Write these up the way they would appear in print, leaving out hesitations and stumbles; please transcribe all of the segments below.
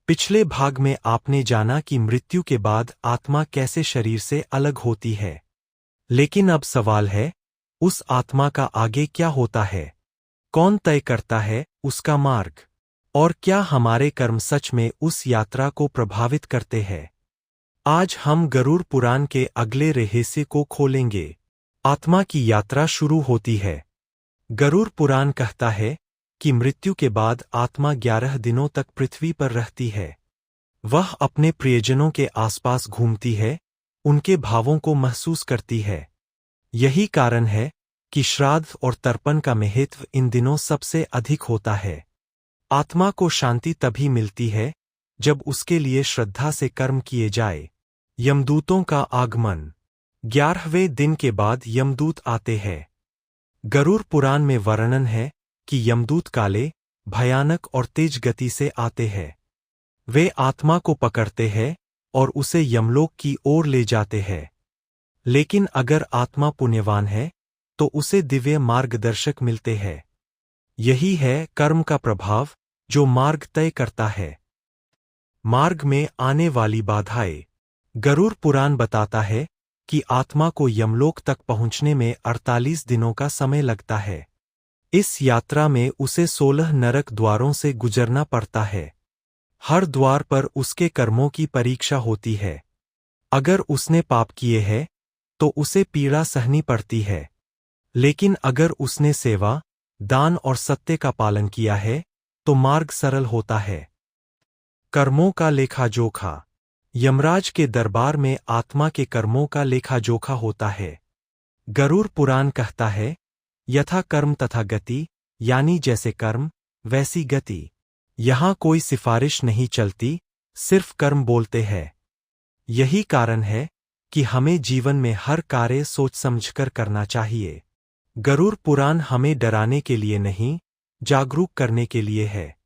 पिछले भाग में आपने जाना कि मृत्यु के बाद आत्मा कैसे शरीर से अलग होती है। लेकिन अब सवाल है, उस आत्मा का आगे क्या होता है? कौन तय करता है उसका मार्ग? और क्या हमारे कर्म सच में उस यात्रा को प्रभावित करते हैं? आज हम गरुड़ पुराण के अगले रहस्य को खोलेंगे। आत्मा की यात्रा शुरू होती है। गरुड़ पुराण कहता है कि मृत्यु के बाद आत्मा 11 दिनों तक पृथ्वी पर रहती है। वह अपने प्रियजनों के आसपास घूमती है, उनके भावों को महसूस करती है। यही कारण है कि श्राद्ध और तर्पण का महत्व इन दिनों सबसे अधिक होता है। आत्मा को शांति तभी मिलती है जब उसके लिए श्रद्धा से कर्म किए जाए। यमदूतों का आगमन। 11वें दिन के बाद यमदूत आते हैं। गरुड़ पुराण में वर्णन है कि यमदूत काले, भयानक और तेज गति से आते हैं। वे आत्मा को पकड़ते हैं और उसे यमलोक की ओर ले जाते हैं। लेकिन अगर आत्मा पुण्यवान है तो उसे दिव्य मार्गदर्शक मिलते हैं। यही है कर्म का प्रभाव जो मार्ग तय करता है। मार्ग में आने वाली बाधाएं। गरुड़ पुराण बताता है कि आत्मा को यमलोक तक पहुंचने में 48 दिनों का समय लगता है। इस यात्रा में उसे 16 नरक द्वारों से गुजरना पड़ता है। हर द्वार पर उसके कर्मों की परीक्षा होती है। अगर उसने पाप किए हैं तो उसे पीड़ा सहनी पड़ती है। लेकिन अगर उसने सेवा, दान और सत्य का पालन किया है तो मार्ग सरल होता है। कर्मों का लेखा-जोखा। यमराज के दरबार में आत्मा के कर्मों का लेखा-जोखा होता है। गरुड़ पुराण कहता है, यथा कर्म तथा गति, यानी जैसे कर्म वैसी गति। यहां कोई सिफारिश नहीं चलती, सिर्फ कर्म बोलते हैं। यही कारण है कि हमें जीवन में हर कार्य सोच समझकर करना चाहिए। गरुड़ पुराण हमें डराने के लिए नहीं, जागरूक करने के लिए है।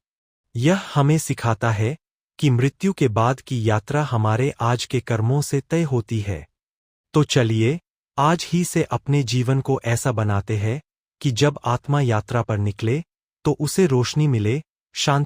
यह हमें सिखाता है कि मृत्यु के बाद की यात्रा हमारे आज के कर्मों से तय होती है। तो चलिए, आज ही से अपने जीवन को ऐसा बनाते हैं कि जब आत्मा यात्रा पर निकले तो उसे रोशनी मिले, शांति